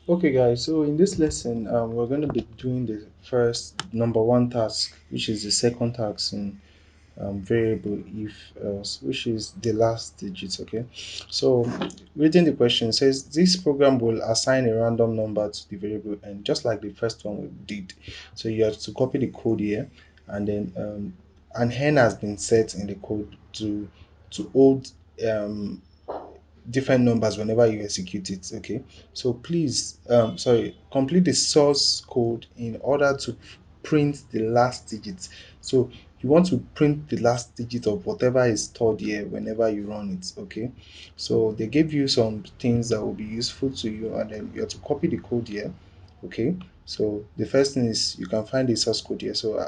Okay, guys, so in this lesson, we're going to be doing the first number one task, which is the second task in variable if else, which is the last digit. Okay, so reading the question says this program will assign a random number to the variable, and just like the first one we did, so you have to copy the code here, and then an hen has been set in the code to hold um different numbers whenever you execute it. Okay, so please sorry, complete the source code in order to print the last digit. So you want to print the last digit of whatever is stored here whenever you run it. Okay, so they gave you some things that will be useful to you, and then you have to copy the code here. Okay, so the first thing is you can find the source code here. So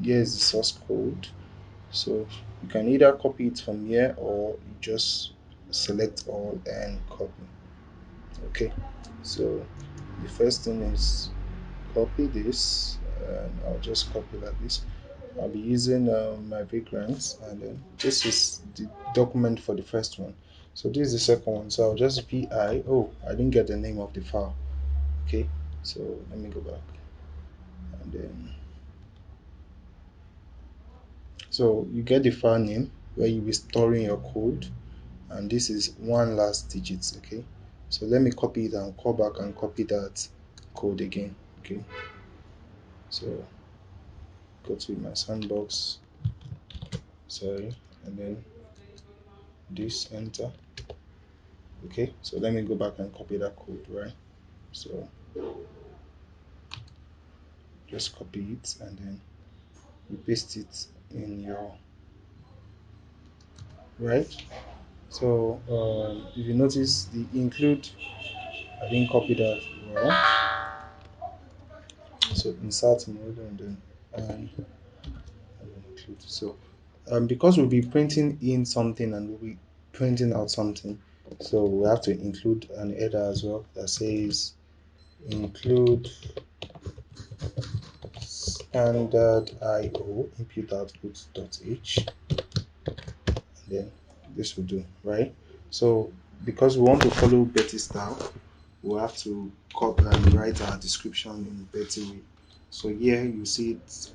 here is the source code. So you can either copy it from here or you just select all and copy. Okay, so the first thing is copy this, and I'll just copy like this. I'll be using my vagrants, and then this is the document for the first one. So this is the second one. So I'll just vi. Oh, I didn't get the name of the file. Okay, so let me go back, and then so you get the file name where you be storing your code, and this is one last digit. Okay, so let me copy it and call back and copy that code again. Okay, so go to my sandbox, sorry, and then this enter. Okay, so let me go back and copy that code, right? So just copy it and then you paste it in your right. So if you notice the include, I didn't copy that well. So insert mode, and then I will include. So because we'll be printing in something and we'll be printing out something, so we have to include an header as well that says include standard IO input output dot h, and then this will do, right? So because we want to follow Betty style, we have to copy and write our description in Betty way. So here you see it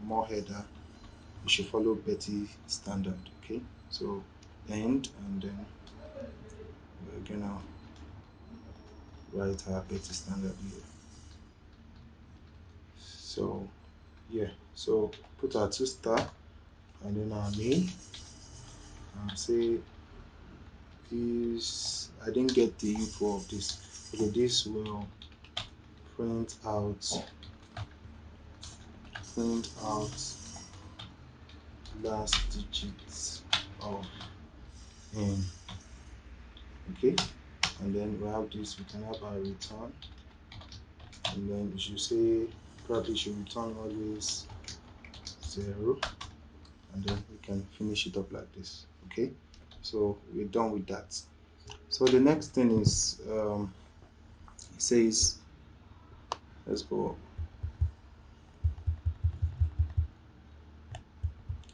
more header. You should follow Betty standard. Okay, so end, and then we're gonna write our Betty standard here. So yeah, so put our two star and then our name, and say this. I didn't get the info of this. Okay, this will print out last digits of n. Okay, and then we have this. We can have our return, and then you should say probably should return always 0, and then we can finish it up like this. Okay, so we're done with that. So the next thing is it says, let's go.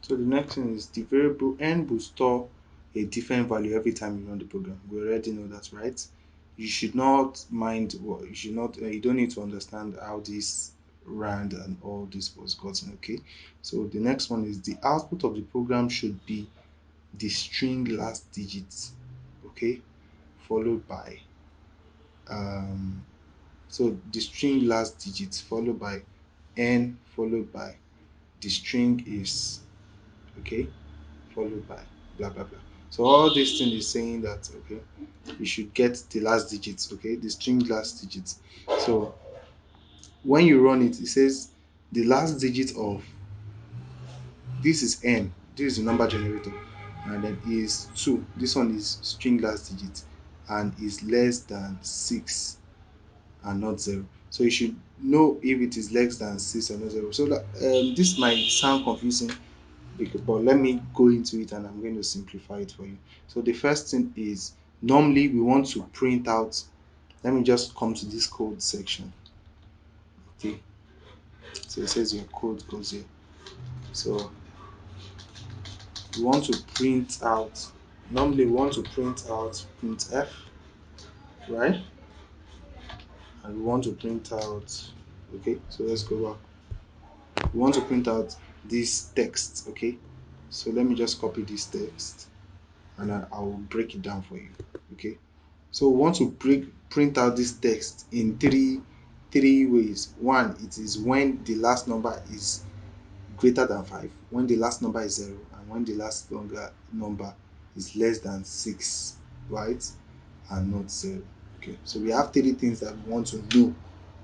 So the next thing is the variable n will store a different value every time you run the program. We already know that, right? You should not mind what you should not. You don't need to understand how this rand and all this was gotten. Okay. So the next one is the output of the program should be the string last digits. Okay, followed by so the string last digits followed by n followed by the string is okay followed by blah blah blah. So all this thing is saying that okay, you should get the last digits, okay, the string last digits. So when you run it, it says the last digit of this is n, this is the number generator, and then is 2. This one is string last digit and is less than 6 and not 0. So you should know if it is less than 6 and not 0. So that, this might sound confusing, but let me go into it and I'm going to simplify it for you. So the first thing is normally we want to print out. Let me just come to this code section. Okay, so it says your code goes here. So we want to print out. Normally we want to print out printf, right? and we want to print out, okay, so let's go back. We want to print out this text, okay, so let me just copy this text and I will break it down for you, okay. So we want to print out this text in three ways. One, it is when the last number is greater than 5, when the last number is 0, and when the last longer number is less than 6, right, and not 0. Okay, so we have three things that we want to know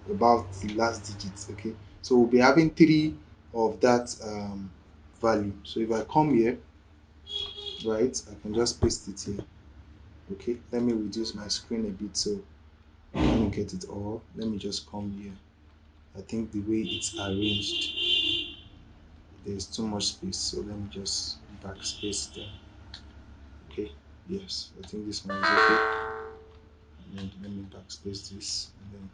about the last digits. Okay, so we'll be having three of that value. So if I come here, right, I can just paste it here. Okay, let me reduce my screen a bit so let me get it all. Let me just come here. I think the way it's arranged, there's too much space, so let me just backspace there. Okay, yes, I think this one is okay. And then let me backspace this, and then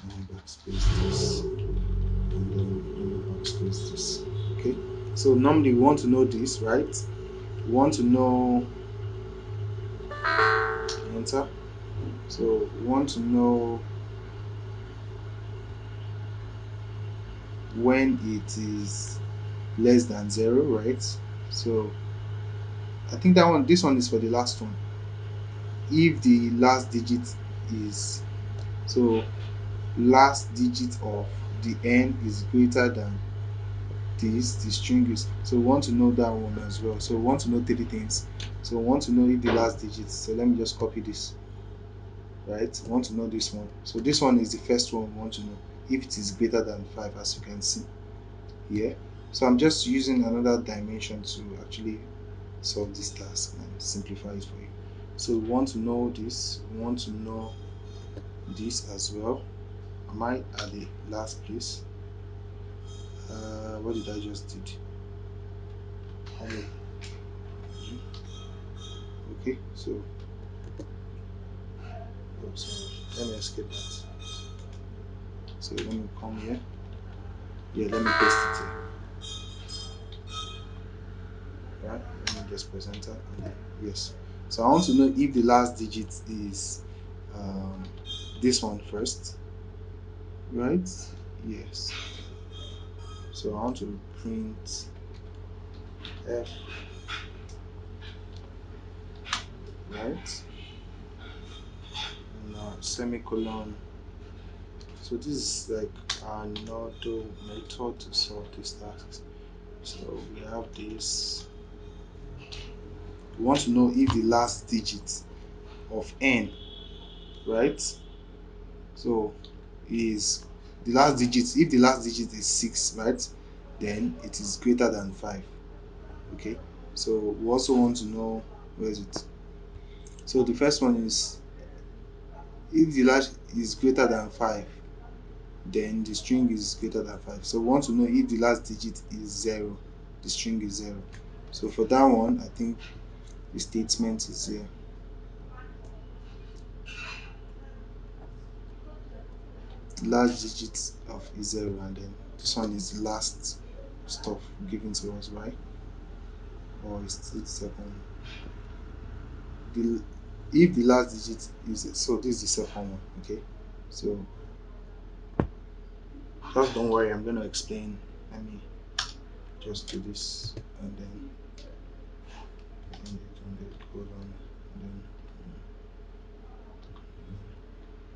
let me backspace this, and then let me backspace this. Okay, so normally we want to know this, right? We want to know, enter. So we want to know when it is less than 0, right? So I think that one, this one is for the last one. If the last digit is, so last digit of the n is greater than this, the string is, so we want to know that one as well. So we want to know three things. So we want to know if the last digit, so let me just copy this, right? We want to know this one. So this one is the first one we want to know, if it is greater than 5, as you can see here. So I'm just using another dimension to actually solve this task and simplify it for you. So we want to know this, we want to know this as well. Am I at the last place? What did I just did? Okay, so, oh, sorry, let me escape that. So let me come here. Yeah, let me paste it here. Right, let me just press enter, and then yes. So I want to know if the last digit is this one first, right? Yes. So I want to print f, right, and now semicolon. So this is like another method to solve these tasks. So we have this. We want to know if the last digit of n, right, so is the last digit, if the last digit is 6, right, then it is greater than 5. Okay, so we also want to know, where is it? So the first one is, if the last is greater than 5, then the string is greater than 5. So we want to know if the last digit is 0, the string is 0. So for that one, I think the statement is here. The last digit of is 0, and then this one is the last stuff given to us, right? Or is it second? The, if the last digit is, so this is the second one. Okay, so just don't worry, I'm going to explain. Let me just do this, and then colon, and then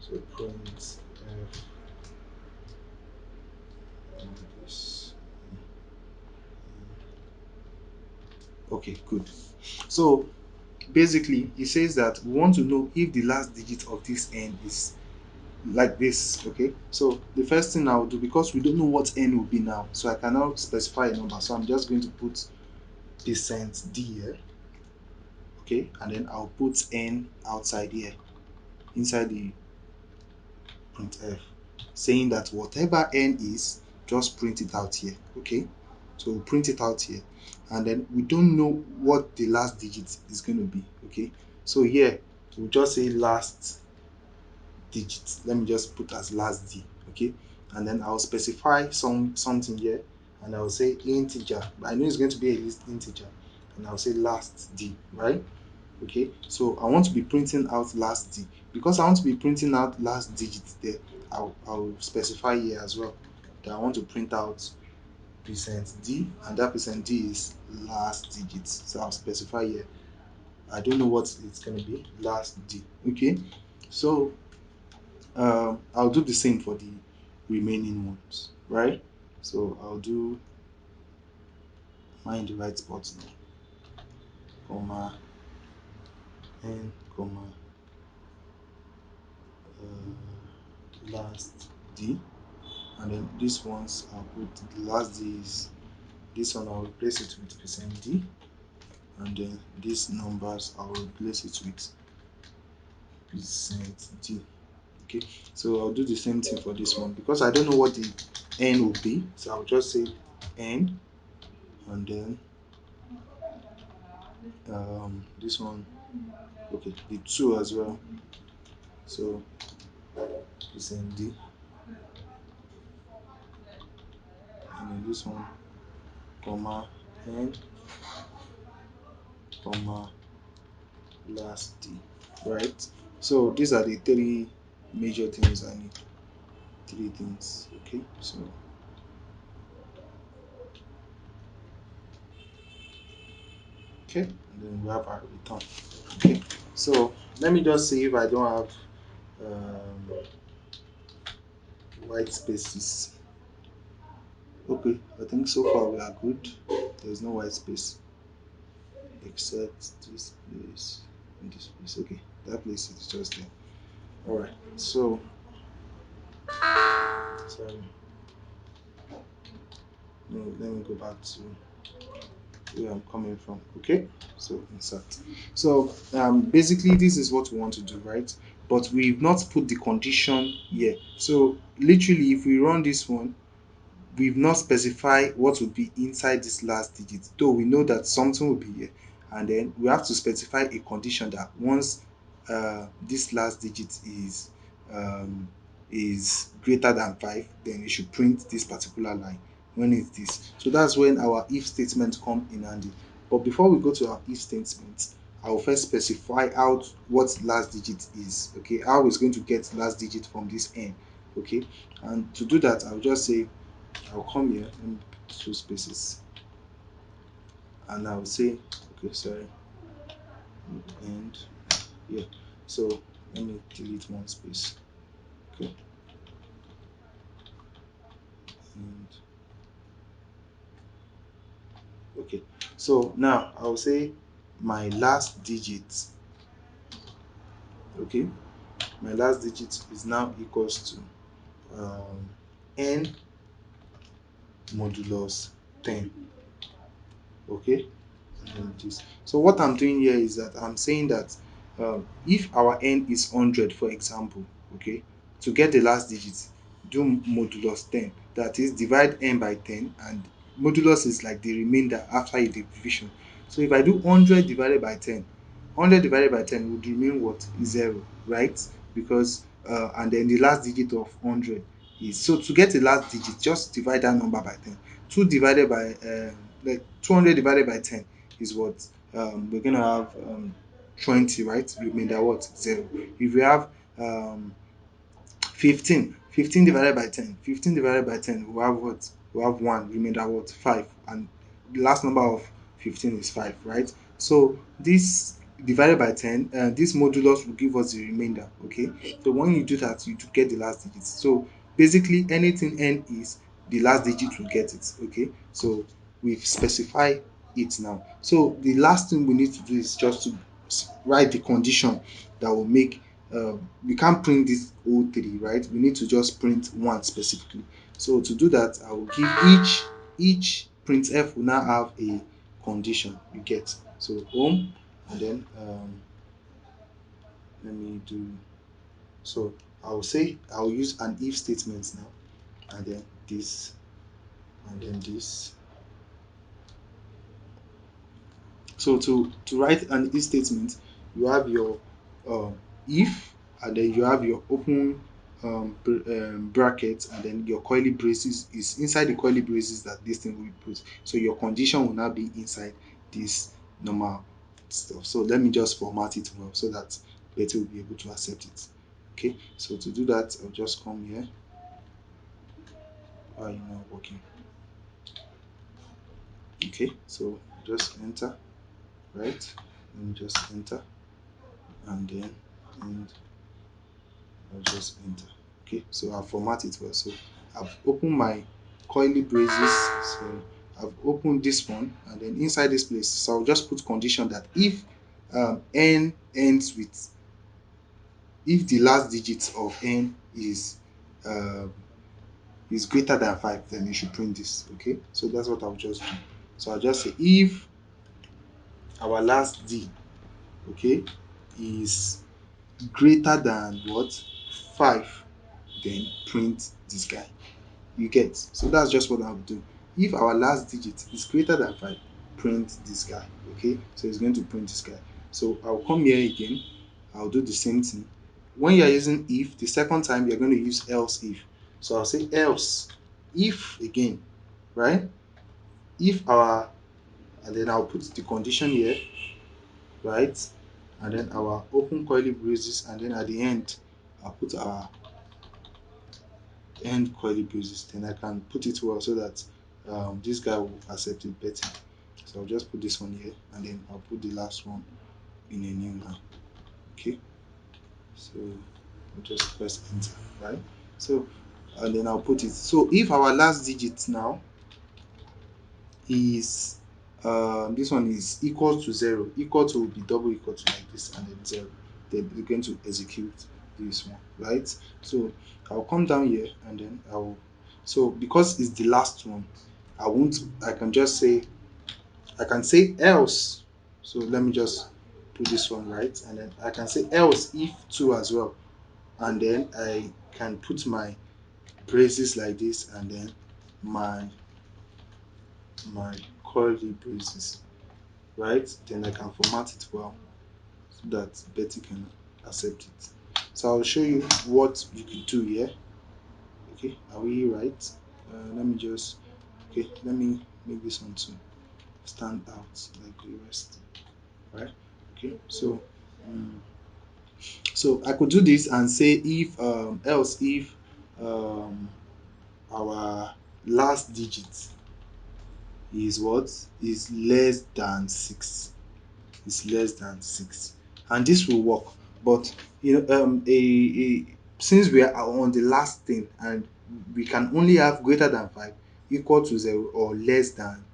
so print f and this. Okay, good. So basically it says that we want to know if the last digit of this n is like this. Okay, so the first thing I'll do, because we don't know what n will be now, so I cannot specify a number, so I'm just going to put percent d here. Okay, and then I'll put n outside here inside the printf, saying that whatever n is, just print it out here. Okay, so we'll print it out here, and then we don't know what the last digit is going to be. Okay, so here we'll just say last digit. Let me just put as last d. Okay, and then I'll specify something here, and I'll say integer, but I know it's going to be a list integer, and I'll say last d, right? Okay, so I want to be printing out last D. Because I want to be printing out last digit there, I'll specify here as well that I want to print out percent %d, and that percent %d is last digit. So I'll specify here. I don't know what it's going to be, last D. Okay, so I'll do the same for the remaining ones, right? So I'll do find the right spot now, comma, n, comma, last D. And then these ones I'll put the last D is this one, I'll replace it with percent %d, and then these numbers I'll replace it with percent %d. Okay, so I'll do the same thing for this one because I don't know what the n will be, so I'll just say n, and then this one, okay, the 2 as well, so percent %d, and then this one, comma, n, comma, last D, right? So these are the three major things I need. Three things. Okay, so okay, and then we have our return. Okay, so let me just see if I don't have white spaces. Okay, I think so far we are good. There's no white space except this place and this place. Okay, that place is just there. All right, so sorry, no, let me go back to where I'm coming from. Okay, so insert. So basically this is what we want to do, right? But we've not put the condition here. So literally, if we run this one, we've not specified what would be inside this last digit, though we know that something will be here, and then we have to specify a condition that once this last digit um, is greater than 5, then it should print this particular line when it's this. So that's when our if statement come in handy. But before we go to our if statement, I will first specify out what last digit is. Okay, how is going to get last digit from this n. Okay, and to do that, I'll just say I'll come here and put 2 spaces, and I'll say, okay, sorry, and yeah, so let me delete 1 space. Okay, and okay, so now I'll say my last digit. Okay, my last digit is now equals to n modulus 10. Okay, and then this. So what I'm doing here is that I'm saying that if our n is 100, for example, okay, to get the last digit, do modulus 10. That is, divide n by 10, and modulus is like the remainder after a division. So if I do 100 divided by 10, 100 divided by 10 would remain what? 0, right? Because and then the last digit of 100 is, so to get the last digit, just divide that number by 10. 2 divided by like 200 divided by 10 is what? We're gonna have 20, right? Remainder what? 0. If we have 15 divided by 10, 15 divided by 10, we have what? We have 1, remainder what? 5, and the last number of 15 is 5, right? So this divided by 10, this modulus will give us the remainder. Okay, so when you do that, you do get the last digit. So basically anything n is, the last digit will get it. Okay, so we've specified it now. So the last thing we need to do is just to write the condition that will make, we can't print this whole 3, right? We need to just print 1 specifically. So to do that, I will give each printf will now have a condition, you get. So home, and then let me do, so I'll say I'll use an if statement now, and then this, and then this. So to write an if statement, you have your if, and then you have your open bracket, and then your curly braces is inside the curly braces that this thing will be put. So your condition will now be inside this normal stuff. So let me just format it well so that Betty will be able to accept it. Okay, so to do that, I'll just come here. Why are you not working? Okay, so just enter, right? Let me just enter, and then and I'll just enter. Okay, so I'll format it well. So I've opened my coily braces. So I've opened this one, and then inside this place, so I'll just put condition that if n ends with, if the last digit of n um, is greater than 5, then you should print this. Okay, so that's what I'll just do. So I'll just say if our last d, okay, is greater than what, 5, then print this guy. You get? So that's just what I'll do. If our last digit is greater than 5, print this guy. Okay, so it's going to print this guy. So I'll come here again. I'll do the same thing. When you're using if, the second time you're going to use else if. So I'll say else if again, right? If our, and then I'll put the condition here, right? And then our open curly braces, and then at the end I'll put our end curly braces. Then I can put it well so that this guy will accept it better. So I'll just put this one here, and then I'll put the last one in a new line. Okay, so I'll just press enter, right? So and then I'll put it. So if our last digit now is this one is equal to 0, equal to will be double equal to like this, and then 0, then we're going to execute this one, right? So I'll come down here, and then I'll, so because it's the last one, I can just say, I can say else. So let me just put this one, right? And then I can say else if 2 as well, and then I can put my braces like this, and then my curly braces, right? Then I can format it well so that Betty can accept it. So I'll show you what you could do here. Okay, are we right? Let me just, okay, let me make this one to stand out like the rest, right? Okay, so so I could do this and say if else if um, our last digit is what, is less than 6, is less than 6, and this will work. But since we are on the last thing, and we can only have greater than 5, equal to 0, or less than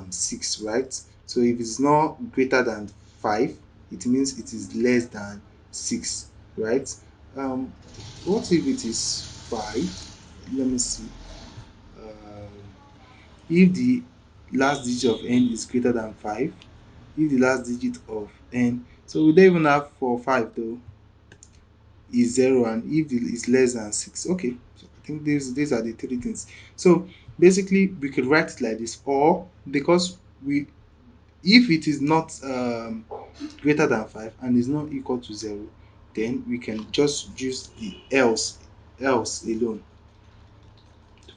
6, right? So if it's not greater than 5, it means it is less than 6, right? um what if it is 5? Let me see. If the last digit of n is greater than 5, if the last digit of n, so we don't even have for 5 though, is 0, and if it is less than 6. Okay, so I think these are the three things. So basically we could write it like this, or because we, if it is not greater than 5 and is not equal to 0, then we can just use the else alone.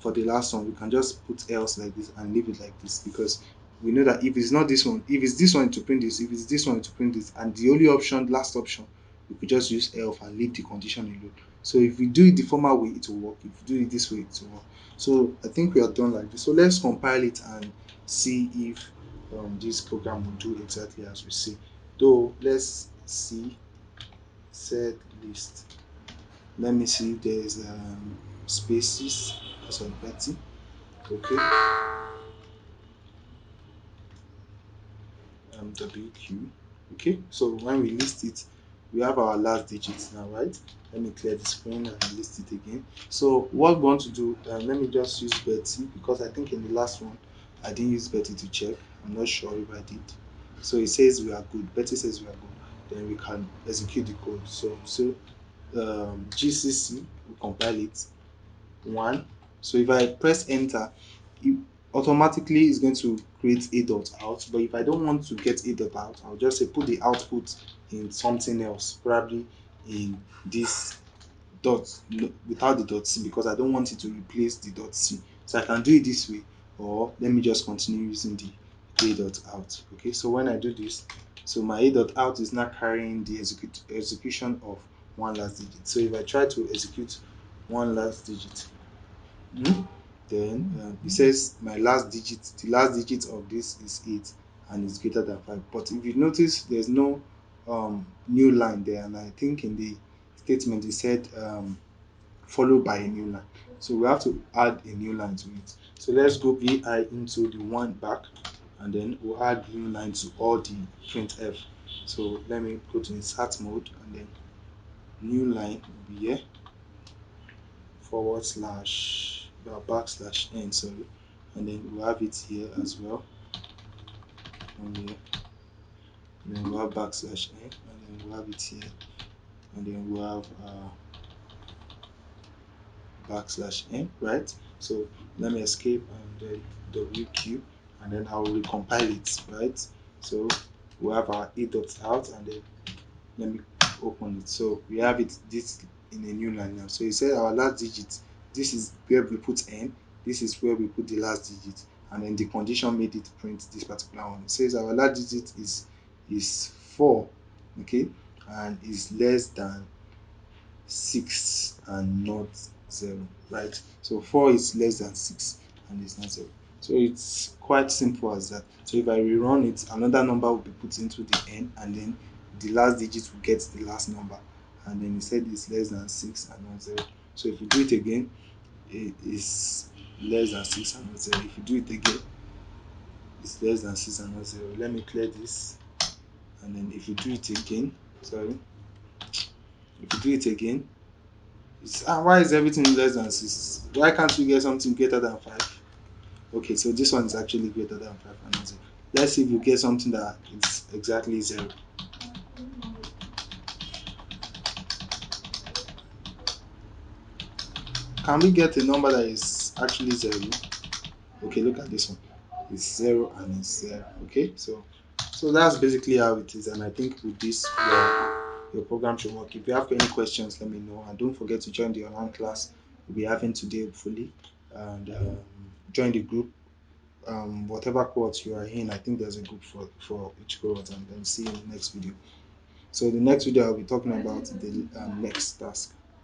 For the last one, we can just put else like this and leave it like this, because we know that if it's not this one, if it's this one to print this, if it's this one to print this, and the only option, last option, we could just use else and leave the condition alone. So if we do it the former way, it will work. If we do it this way, it will work. So I think we are done like this. So let's compile it and see if this program will do exactly as we see. Though let's see set list. Let me see if there's spaces as of Betty. Okay, WQ. Okay, so when we list it, we have our last digits now, right? Let me clear the screen and list it again. So what we want to do, let me just use Betty, because I think in the last one I didn't use Betty to check. I'm not sure if I did. So it says we are good. Betty says we are good. Then we can execute the code. So GCC, we compile it. 1. So if I press enter, it automatically is going to create a dot out. But if I don't want to get a dot out, I'll just say put the output in something else, probably in this dot, without the dot c, because I don't want it to replace the dot c. So I can do it this way, or let me just continue using the a dot out. Okay, so when I do this, So my a dot out is not carrying the execution of one last digit. So if I try to execute one last digit, hmm, then it says my last digit, the last digit of this is 8 and it's greater than 5. But if you notice, there's no new line there, and I think in the statement it said followed by a new line. So we have to add a new line to it. So let's go vi into the one back, and then we'll add new line to all the printf. So let me go to insert mode, and then new line will be here, forward slash backslash n, sorry, and then we'll have it here as well, and here, and then we'll have backslash n, and then we'll have it here, and then we'll have backslash n, right? So let me escape and then wq, and then I'll recompile it, right? So we'll have our a dot out, and then let me open it. So we have it this in a new line now. So it said our last digit, this is where we put n, this is where we put the last digit, and then the condition made it print this particular one. It says our last digit is 4, okay, and is less than 6 and not 0, right? So 4 is less than 6 and it's not 0. So it's quite simple as that. So if I rerun it, another number will be put into the n, and then the last digit will get the last number, and then it said it's less than 6 and not 0. So if you do it again, it is less than 6 and not 0. If you do it again, it's less than 6 and not 0. Let me clear this, and then if you do it again, sorry, if you do it again, why is everything less than 6? Why can't we get something greater than 5? Okay, so this one is actually greater than 5 and not 0. Let's see if we get something that is exactly 0. Can we get a number that is actually 0? Okay, look at this one. It's 0 and it's 0. Okay, so that's basically how it is, and I think with this your program should work. If you have any questions, let me know, and don't forget to join the online class we'll be having today, hopefully, and join the group. Whatever cohort you are in, I think there's a group for each cohort, and then see you in the next video. So the next video I'll be talking about the next task.